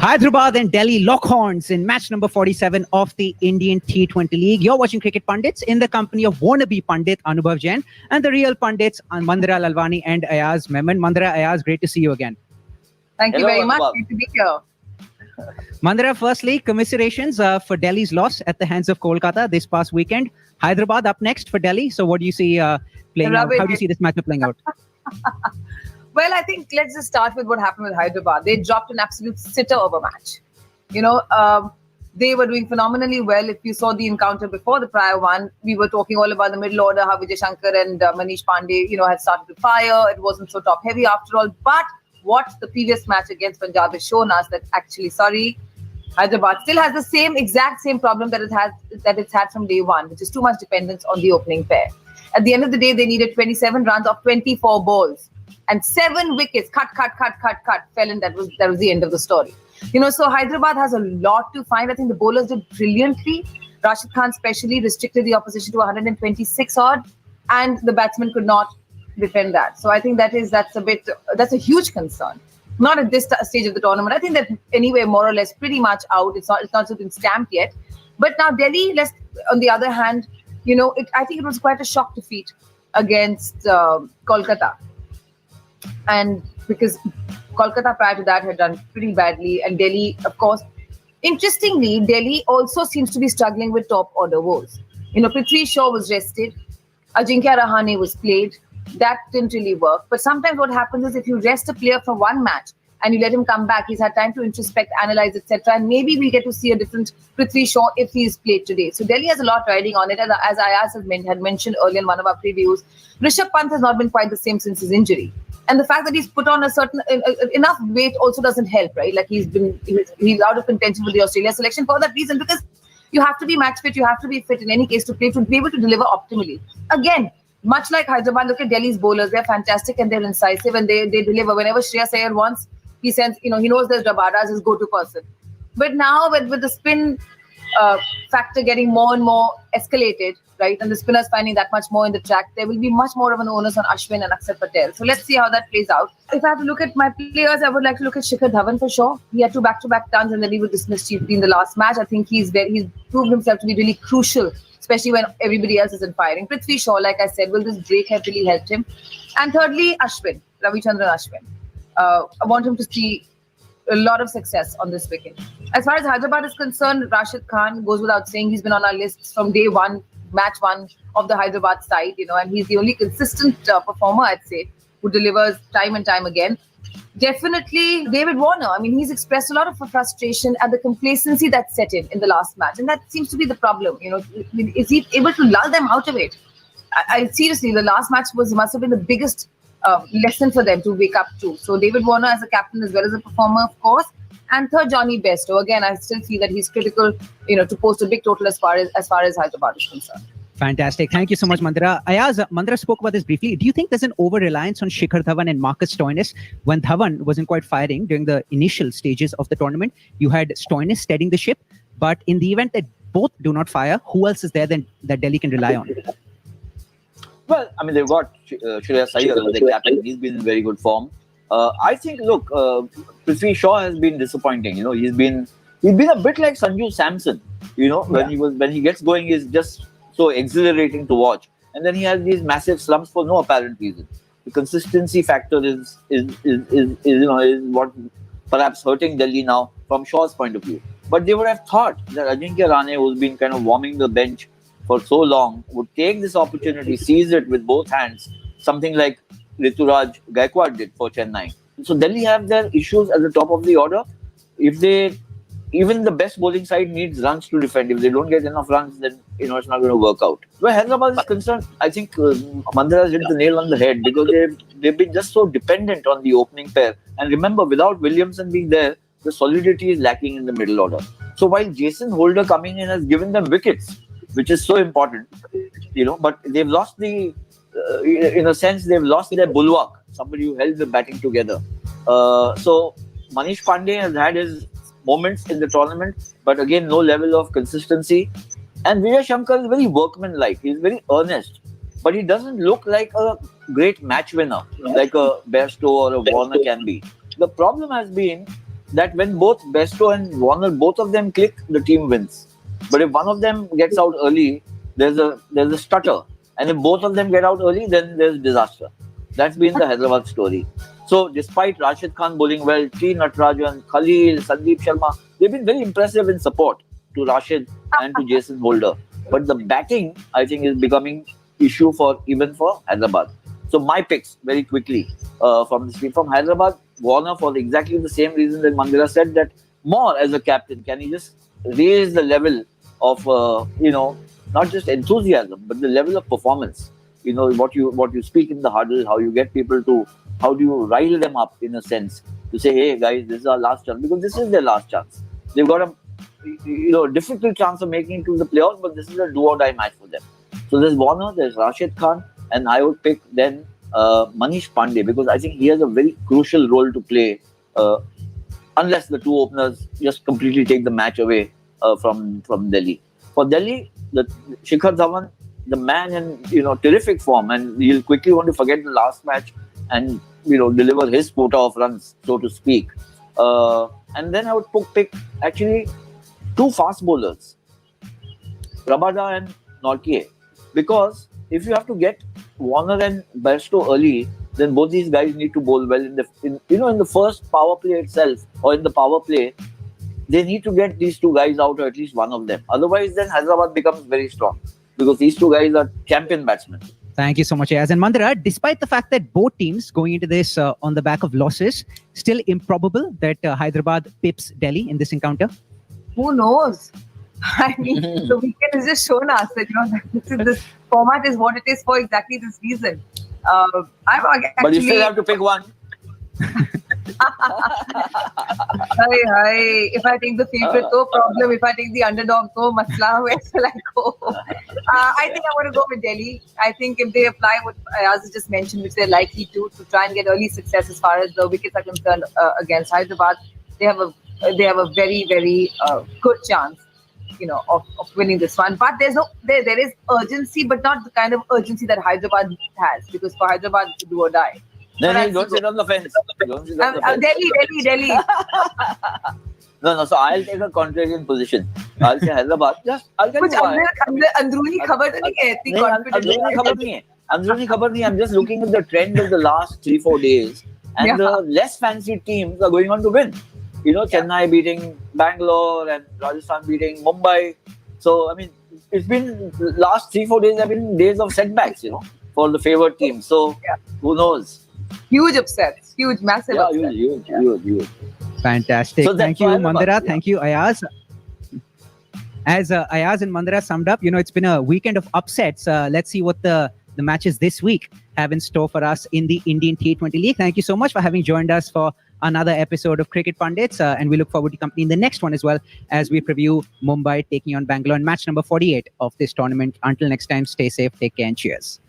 Hyderabad and Delhi lock horns in match number 47 of the Indian T20 League. You're watching Cricket Pundits in the company of wannabe Pundit Anubhav Jain and the real Pundits Mandira, Lalvani and Ayaz Memon. Mandira, Ayaz, great to see you again. Thank you very much. Good to be here. Mandira, firstly, commiserations for Delhi's loss at the hands of Kolkata this past weekend. Hyderabad up next for Delhi. So what do you see playing out? How do you see this matchup playing out? Well, I think let's just start with what happened with Hyderabad. They dropped an absolute sitter of a match. They were doing phenomenally well. If you saw the encounter before the prior one, we were talking all about the middle order, how Vijay Shankar and Manish Pandey, had started to fire. It wasn't so top heavy after all. But what the previous match against Punjab has shown us that actually, Hyderabad still has the exact same problem that it's had from day one, which is too much dependence on the opening pair. At the end of the day, they needed 27 runs off 24 balls. And 7 wickets, cut, fell in. That was the end of the story. So Hyderabad has a lot to find. I think the bowlers did brilliantly. Rashid Khan especially restricted the opposition to 126 odd, and the batsmen could not defend that. So I think that's a huge concern. Not at this stage of the tournament. I think that anyway, more or less, pretty much out. It's not been stamped yet. But now Delhi, on the other hand, I think it was quite a shock defeat against Kolkata. And because Kolkata prior to that had done pretty badly, and Delhi, of course, interestingly, Delhi also seems to be struggling with top order woes. Prithvi Shaw was rested, Ajinkya Rahane was played. That didn't really work. But sometimes what happens is if you rest a player for one match and you let him come back, he's had time to introspect, analyze, etc. And maybe we get to see a different Prithvi Shaw if he's played today. So Delhi has a lot riding on it. And as Ayaz had mentioned earlier in one of our previews, Rishabh Pant has not been quite the same since his injury. And the fact that he's put on a certain enough weight also doesn't help, right? Like he's out of contention with the Australia selection for that reason, because you have to be match fit, you have to be fit in any case to play, to be able to deliver optimally. Again, much like Hyderabad, look at Delhi's bowlers. They're fantastic and they're incisive and they deliver. Whenever Shreyas Iyer wants, he sends, he knows there's Rabada as his go-to person. But now with the spin factor getting more and more escalated, right, and the spinners finding that much more in the track, there will be much more of an onus on Ashwin and Akshar Patel. So let's see how that plays out. If I have to look at my players, I would like to look at Shikhar Dhawan for sure. He had 2 back-to-back tons and then he was dismissed chiefly in the last match. I think he's proved himself to be really crucial, especially when everybody else isn't firing. Prithvi Shaw, like I said, will this break have really helped him? And thirdly, Ravichandran Ashwin. I want him to see a lot of success on this wicket. As far as Hyderabad is concerned, Rashid Khan goes without saying. He's been on our lists from day one, match one of the Hyderabad side, and he's the only consistent performer, I'd say, who delivers time and time again. Definitely David Warner. I mean, he's expressed a lot of frustration at the complacency that set in the last match. And that seems to be the problem. Is he able to lull them out of it? I seriously, the last match must have been the biggest lesson for them to wake up to. So David Warner as a captain as well as a performer, of course. And third, Johnny Bairstow. Again, I still feel that he's critical, to post a big total as far as Hyderabad is concerned. Fantastic. Thank you so much, Mandira. Ayaz, Mandira spoke about this briefly. Do you think there's an over-reliance on Shikhar Dhawan and Marcus Stoinis when Dhawan wasn't quite firing during the initial stages of the tournament? You had Stoinis steadying the ship, but in the event that both do not fire, who else is there then that Delhi can rely on? Well, I mean, they've got Shreyas Iyer as the captain. He's been in very good form. I think, look, Prithvi Shaw has been disappointing. He's been a bit like Sanju Samson. When he gets going, he's just so exhilarating to watch. And then he has these massive slumps for no apparent reason. The consistency factor is what perhaps hurting Delhi now from Shaw's point of view. But they would have thought that Ajinkya Rahane, who's been kind of warming the bench for so long, would take this opportunity, seize it with both hands, something like Rituraj Gaikwad did for Chennai. So Delhi have their issues at the top of the order. Even the best bowling side needs runs to defend. If they don't get enough runs, then it's not going to work out. Where Hyderabad is concerned, I think Mandira hit the nail on the head because they've been just so dependent on the opening pair. And remember, without Williamson being there, the solidity is lacking in the middle order. So while Jason Holder coming in has given them wickets, which is so important, but they've lost in a sense, they've lost their bulwark, somebody who held the batting together. So Manish Pandey has had his moments in the tournament, but again, no level of consistency. And Vijay Shankar is very workmanlike. He's very earnest, but he doesn't look like a great match winner, like a Bairstow or a Warner can be. The problem has been that when both Besto and Warner, both of them click, the team wins. But if one of them gets out early, there's a stutter. And if both of them get out early, then there's disaster. That's been the Hyderabad story. So despite Rashid Khan bowling well, T. Natarajan, Khalil, Sandeep Sharma, they've been very impressive in support to Rashid and to Jason Holder. But the batting, I think, is becoming issue even for Hyderabad. So my picks very quickly from Hyderabad, Warner for exactly the same reason that Mandira said, that more as a captain, can he just raise the level of not just enthusiasm but the level of performance. What you speak in the huddle, how you get people to, how do you rile them up in a sense to say, hey guys, this is our last chance, because this is their last chance. They've got a difficult chance of making it to the playoffs, but this is a do or die match for them. So there's Warner, there's Rashid Khan, and I would pick then Manish Pandey, because I think he has a very crucial role to play unless the two openers just completely take the match away from Delhi. For Delhi, the Shikhar Dhawan, the man in terrific form, and he'll quickly want to forget the last match and deliver his quota of runs, so to speak. And then I would pick actually two fast bowlers, Rabada and Nortje, because if you have to get Warner and Bairstow early, then both these guys need to bowl well in the first power play itself, or in the power play. They need to get these two guys out, or at least one of them. Otherwise, then Hyderabad becomes very strong, because these two guys are champion batsmen. Thank you so much, Ayaz. And Mandira, despite the fact that both teams going into this on the back of losses, still improbable that Hyderabad pips Delhi in this encounter? Who knows? I mean, the weekend has just shown us that this format is what it is for exactly this reason. But you still have to pick one. Hi. If I take the favorite, no problem. If I take the underdog, no masla. Where shall I go? I think I'm going to go with Delhi. I think if they apply what Ayaz just mentioned, which they're likely to try and get early success as far as the wickets are concerned against Hyderabad, they have a very, very good chance, of winning this one. But there is urgency, but not the kind of urgency that Hyderabad has, because for Hyderabad it's do or die. No, don't sit on the fence. Delhi. No. So I'll take a contrarian position. I'll say Hyderabad. I'll tell you why. अंदरूनी खबर तो नहीं है इतनी confident. अंदरूनी खबर नहीं. I'm just looking at the trend of the last 3-4 days, and the less fancy teams are going on to win. Chennai beating Bangalore and Rajasthan beating Mumbai. So I mean, it's been last 3-4 days have been days of setbacks. For the favored team. So who knows? Huge upsets. Huge, massive upsets. Huge. Fantastic. So thank you, Mandira. Thank you, Ayaz. As Ayaz and Mandira summed up, it's been a weekend of upsets. Let's see what the matches this week have in store for us in the Indian T20 League. Thank you so much for having joined us for another episode of Cricket Pundits. And we look forward to company in the next one as well, as we preview Mumbai taking on Bangalore in match number 48 of this tournament. Until next time, stay safe, take care, and cheers.